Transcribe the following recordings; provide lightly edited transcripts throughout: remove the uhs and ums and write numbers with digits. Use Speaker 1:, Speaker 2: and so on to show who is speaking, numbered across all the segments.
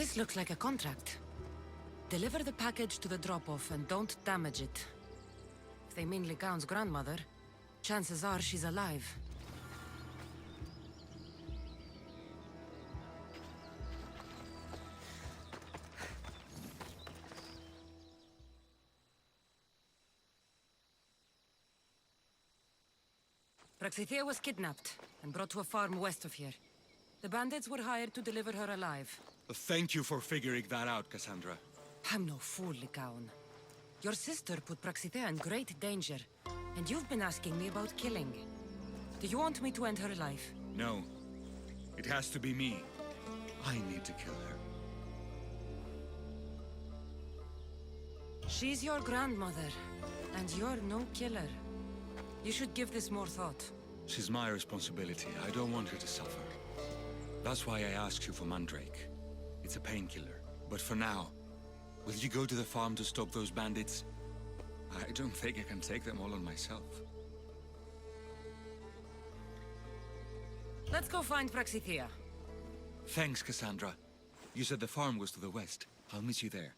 Speaker 1: This looks like a contract. Deliver the package to the drop-off and don't damage it. If they mean Lycaon's grandmother, chances are she's alive. Praxithea was kidnapped and brought to a farm west of here. The bandits were hired to deliver her alive.
Speaker 2: Thank you for figuring that out, Cassandra.
Speaker 1: I'm no fool, Lycaon. Your sister put Praxithea in great danger, and you've been asking me about killing. Do you want me to end her life?
Speaker 2: No. It has to be me. I need to kill her.
Speaker 1: She's your grandmother, and you're no killer. You should give this more thought.
Speaker 2: She's my responsibility. I don't want her to suffer. That's why I asked you for Mandrake. It's a painkiller. But for now, will you go to the farm to stop those bandits? I don't think I can take them all on myself.
Speaker 1: Let's go find Praxithea.
Speaker 2: Thanks, Cassandra. You said the farm was to the west. I'll meet you there.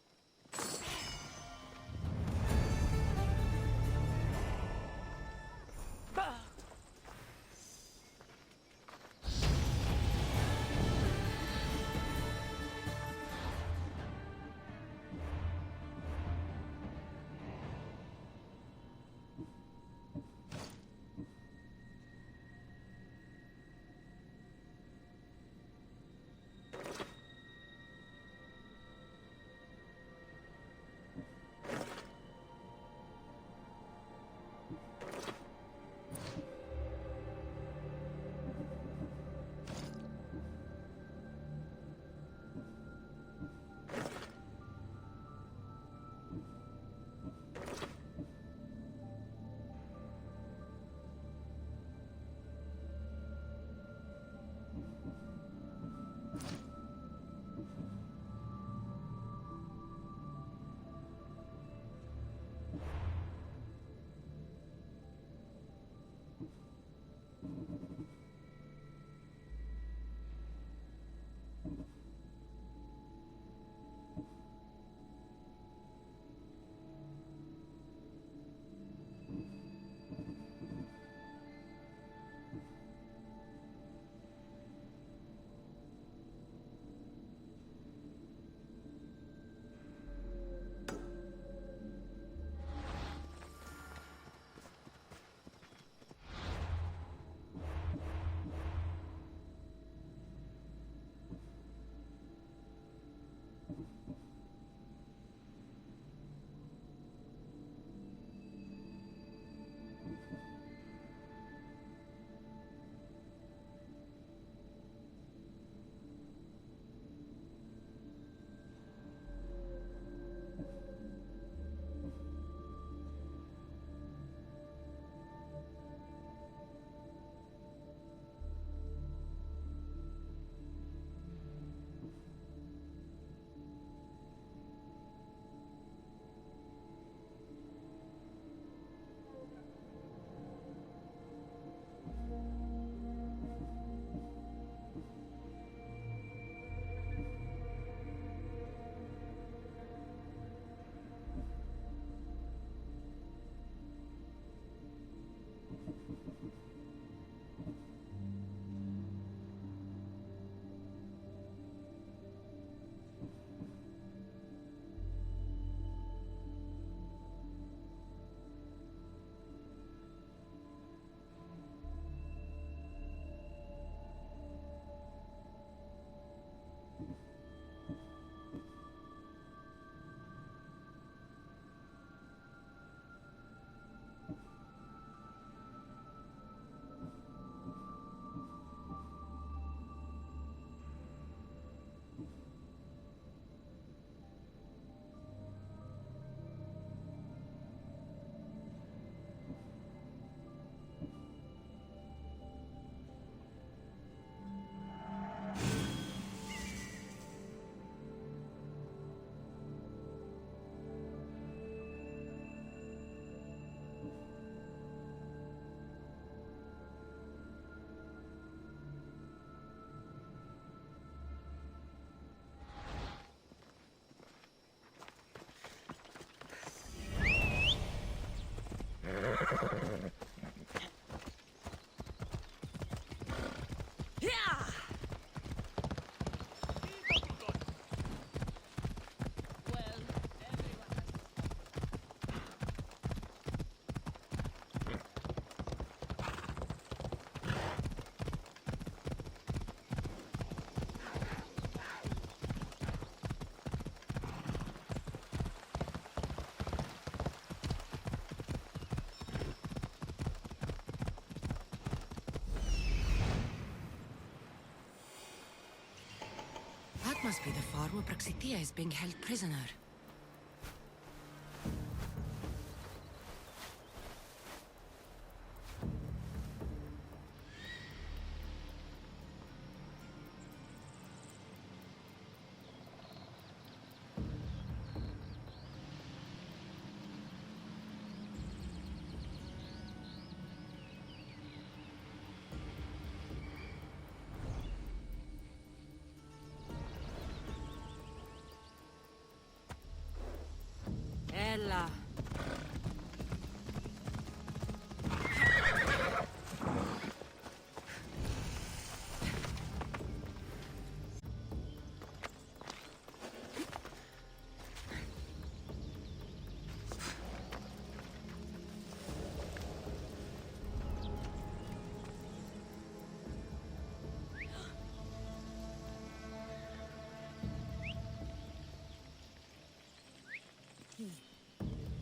Speaker 1: must be the farm where Praxitia is being held prisoner. Ella.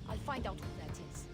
Speaker 3: I'll find out who that is.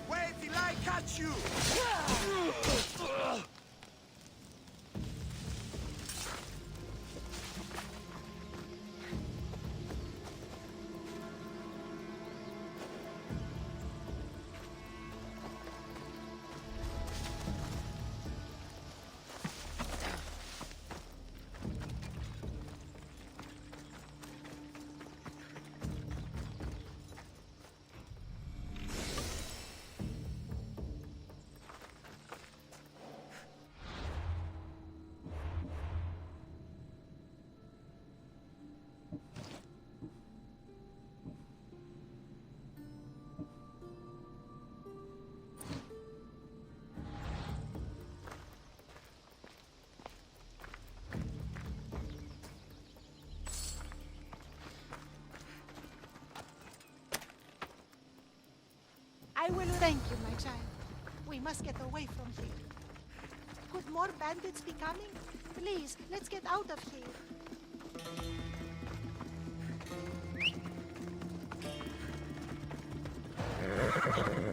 Speaker 4: Wait till I catch you!
Speaker 5: I will thank you, my child. We must get away from here. Could more bandits be coming? Please, let's get out of here.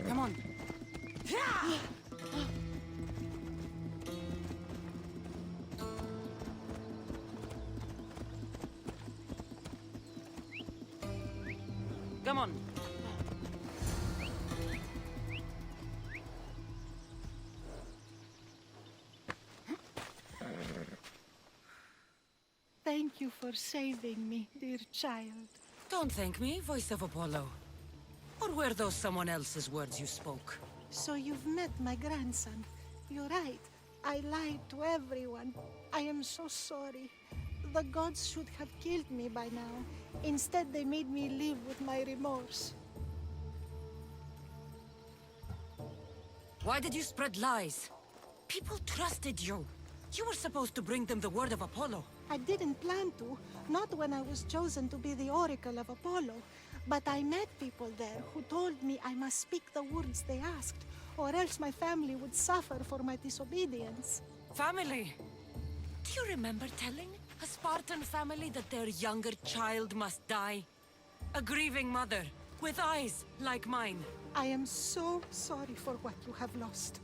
Speaker 1: Come on. Come on.
Speaker 5: Thank you for saving me, dear child.
Speaker 1: Don't thank me, voice of Apollo. Or were those someone else's words you spoke?
Speaker 5: So you've met my grandson. You're right. I lied to everyone. I am so sorry. The gods should have killed me by now. Instead, they made me live with my remorse.
Speaker 1: Why did you spread lies? People trusted you. You were supposed to bring them the word of Apollo.
Speaker 5: I didn't plan to, not when I was chosen to be the Oracle of Apollo. But I met people there who told me I must speak the words they asked, or else my family would suffer for my disobedience.
Speaker 1: Family! Do you remember telling a Spartan family that their younger child must die? A grieving mother, with eyes like mine.
Speaker 5: I am so sorry for what you have lost.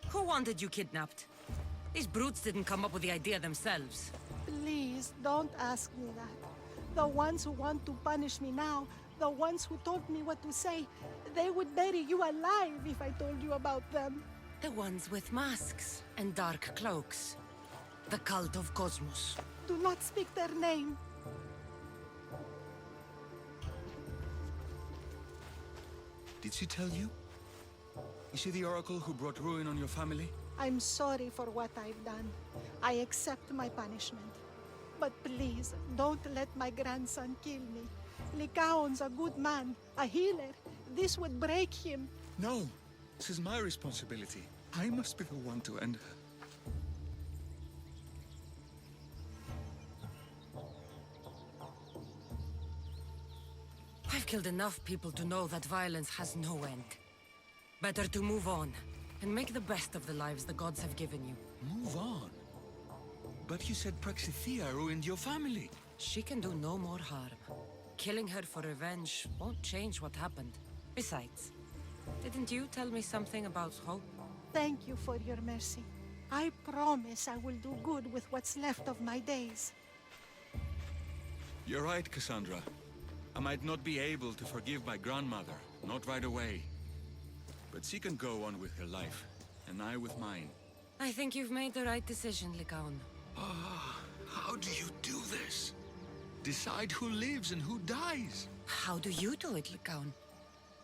Speaker 1: Who wanted you kidnapped? These brutes didn't come up with the idea themselves.
Speaker 5: Please, don't ask me that. The ones who want to punish me now, the ones who told me what to say, they would bury you alive if I told you about them.
Speaker 1: The ones with masks and dark cloaks. The cult of Cosmos.
Speaker 5: Do not speak their name.
Speaker 2: Did she tell you? Is she the oracle who brought ruin on your family?
Speaker 5: I'm sorry for what I've done. I accept my punishment. But please, don't let my grandson kill me. Lycaon's a good man, a healer. This would break him.
Speaker 2: No, this is my responsibility. I must be the one to end her.
Speaker 1: I've killed enough people to know that violence has no end. Better to move on, and make the best of the lives the gods have given you.
Speaker 2: Move on. But you said Praxithea ruined your family.
Speaker 1: She can do no more harm. Killing her for revenge won't change what happened. Besides, didn't you tell me something about hope?
Speaker 5: Thank you for your mercy. I promise I will do good with what's left of my days.
Speaker 2: You're right, Cassandra. I might not be able to forgive my grandmother, not right away. But she can go on with her life, and I with mine.
Speaker 1: I think you've made the right decision, Lycaon.
Speaker 2: How do you do this? Decide who lives and who dies?
Speaker 1: How do you do it, Lycaon?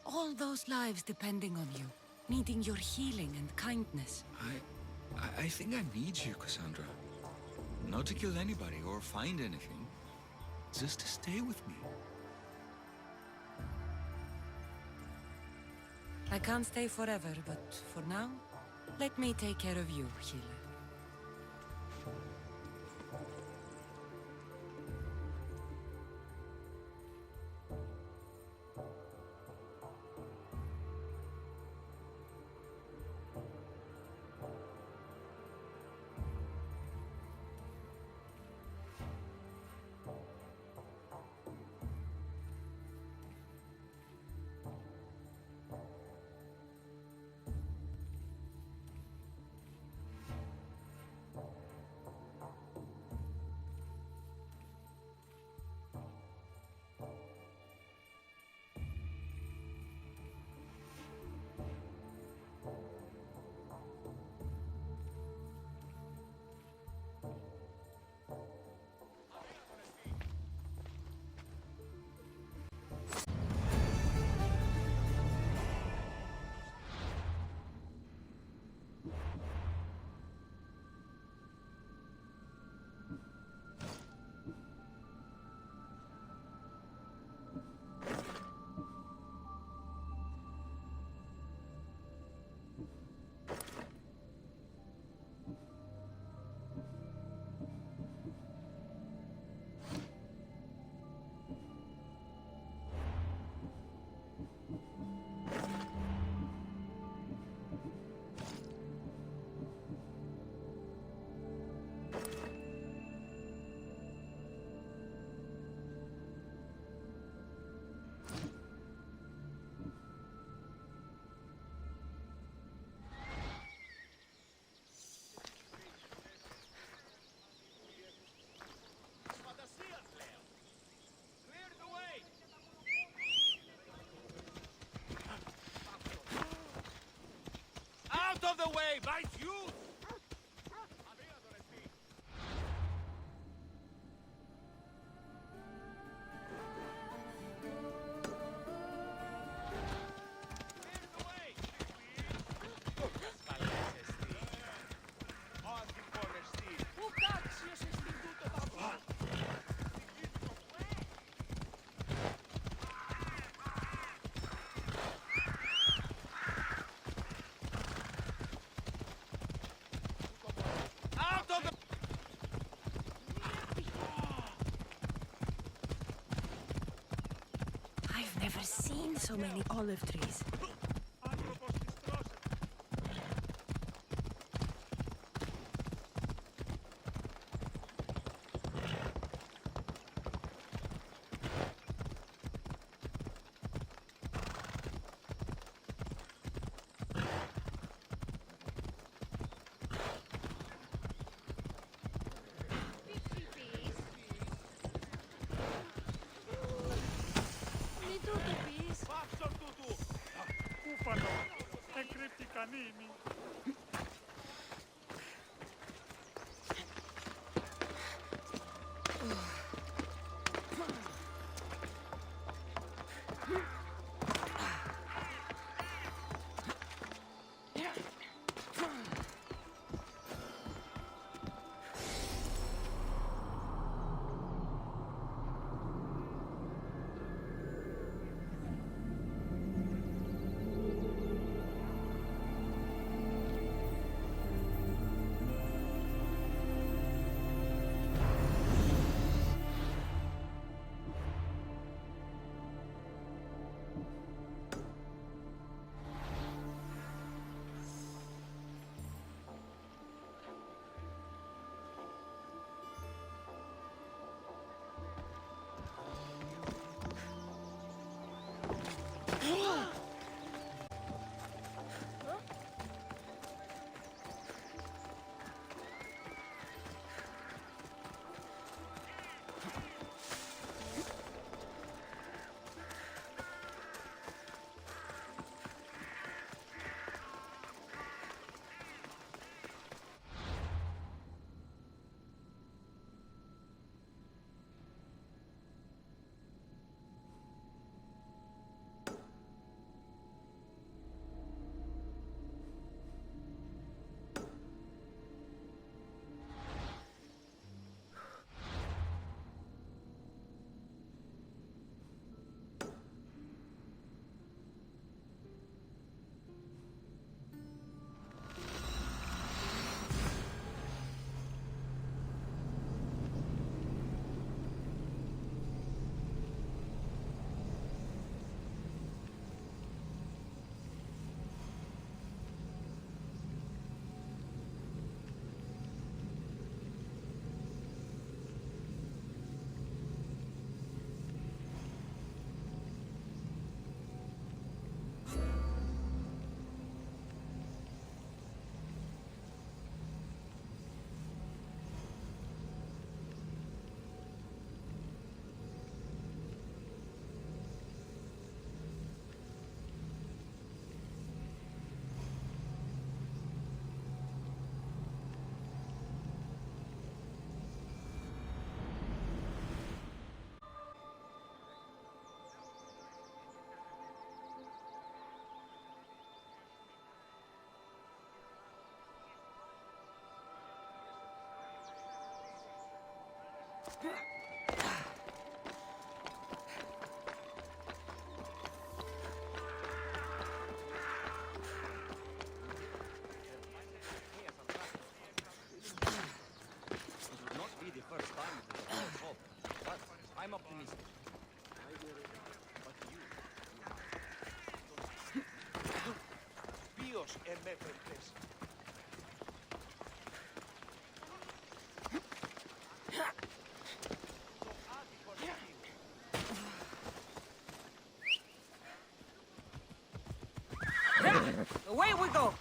Speaker 1: All those lives depending on you, needing your healing and kindness.
Speaker 2: I think I need you, Cassandra. Not to kill anybody or find anything. Just to stay with me.
Speaker 1: I can't stay forever, but for now, let me take care of you, healer.
Speaker 4: Out of the way, by you!
Speaker 1: I've never seen so many olive trees.
Speaker 4: ti canini.
Speaker 3: I'm optimistic.
Speaker 4: Ποιος εμέφερτες?
Speaker 1: Away we go!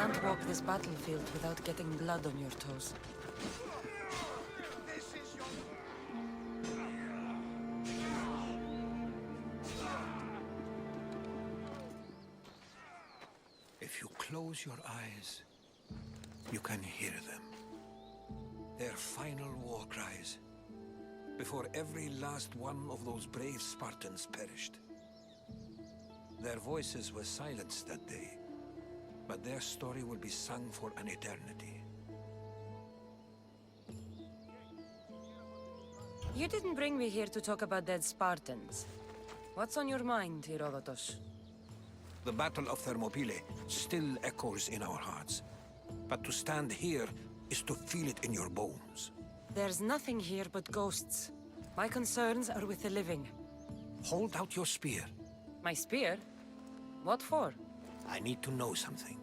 Speaker 1: can't walk this battlefield without getting blood on your toes.
Speaker 6: If you close your eyes, you can hear them. Their final war cries, before every last one of those brave Spartans perished. Their voices were silenced that day, but their story will be sung for an eternity.
Speaker 1: You didn't bring me here to talk about dead Spartans. What's on your mind, Herodotus?
Speaker 6: The Battle of Thermopylae still echoes in our hearts. But to stand here is to feel it in your bones.
Speaker 1: There's nothing here but ghosts. My concerns are with the living.
Speaker 6: Hold out your spear.
Speaker 1: My spear? What for?
Speaker 6: I need to know something.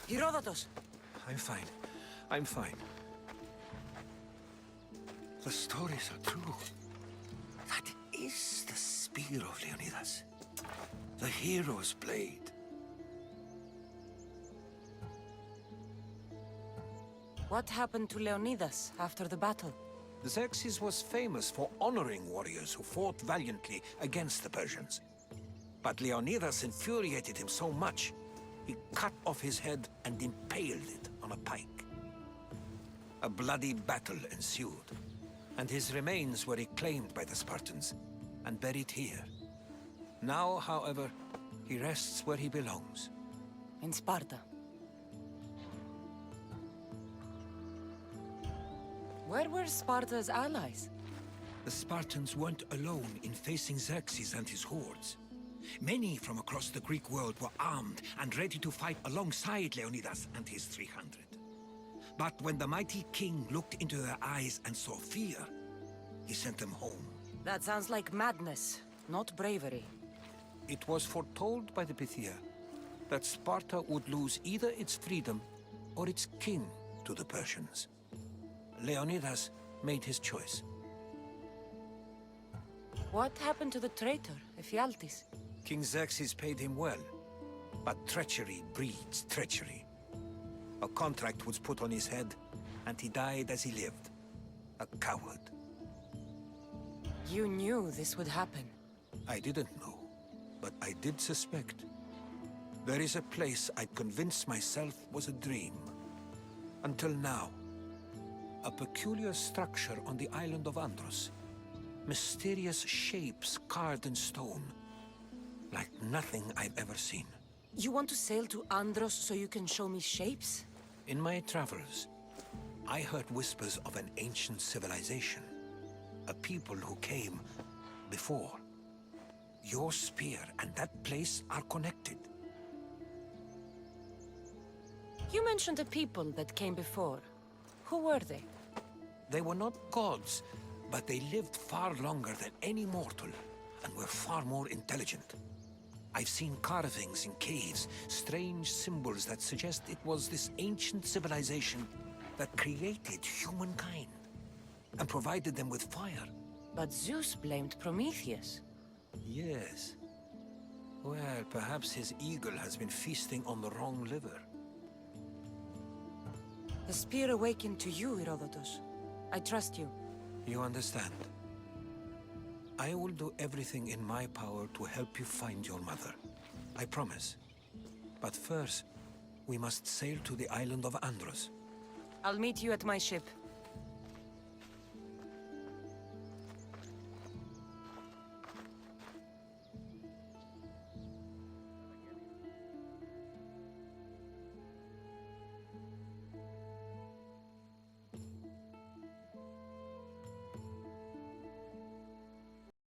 Speaker 1: Herodotus!
Speaker 6: I'm fine. I'm fine. The stories are true. That is the spear of Leonidas. The hero's blade.
Speaker 1: What happened to Leonidas after the battle?
Speaker 6: Xerxes was famous for honoring warriors who fought valiantly against the Persians. But Leonidas infuriated him so much, he cut off his head and impaled it on a pike. A bloody battle ensued, and his remains were reclaimed by the Spartans and buried here. Now, however, he rests where he belongs.
Speaker 1: In Sparta. Where were Sparta's allies?
Speaker 6: The Spartans weren't alone in facing Xerxes and his hordes. Many from across the Greek world were armed and ready to fight alongside Leonidas and his 300. But when the mighty king looked into their eyes and saw fear, he sent them home.
Speaker 1: That sounds like madness, not bravery.
Speaker 6: It was foretold by the Pythia that Sparta would lose either its freedom or its king to the Persians. Leonidas made his choice.
Speaker 1: What happened to the traitor, Ephialtes?
Speaker 6: King Xerxes paid him well, but treachery breeds treachery. A contract was put on his head, and he died as he lived. A coward.
Speaker 1: You knew this would happen.
Speaker 6: I didn't know, but I did suspect. There is a place I'd convinced myself was a dream. Until now. A peculiar structure on the island of Andros. Mysterious shapes carved in stone. Like nothing I've ever seen.
Speaker 1: You want to sail to Andros so you can show me shapes?
Speaker 6: In my travels, I heard whispers of an ancient civilization. A people who came before. Your spear and that place are connected.
Speaker 1: You mentioned a people that came before. Who were they?
Speaker 6: They were not gods, but they lived far longer than any mortal, and were far more intelligent. I've seen carvings in caves, strange symbols that suggest it was this ancient civilization that created humankind, and provided them with fire.
Speaker 1: But Zeus blamed Prometheus.
Speaker 6: Yes. Well, perhaps his eagle has been feasting on the wrong liver.
Speaker 1: The spear awakened to you, Herodotus. I trust you.
Speaker 6: You understand. I will do everything in my power to help you find your mother. I promise. But first, we must sail to the island of Andros.
Speaker 1: I'll meet you at my ship.